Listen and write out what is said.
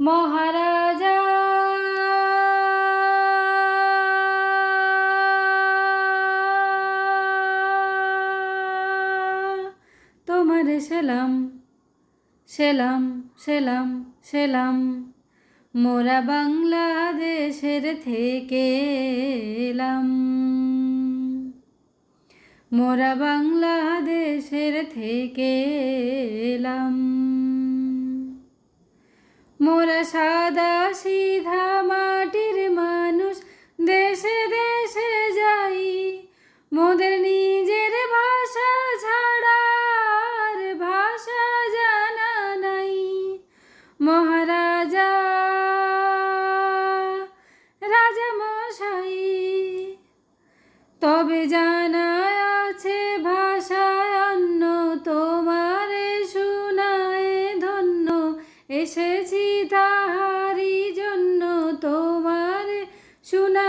মহারাজা তোমার সেলাম সেলাম সেলাম সেলাম, মোরা বাংলাদেশের থেকে এলাম, মোরা বাংলাদেশের থেকে এলাম। মোরা সাদা সিধা মাটির মানুষ, দেশে দেশে যাই, মোদের নিজের ভাষা ছাড়া আর ভাষা জানা নাই। মহারাজা রাজামশাই তবে জানা আছে ভাষায় অন্য, তোমারে শুনায় ধন্য, এসেছি তাহারি জন্য তোমারে শুনা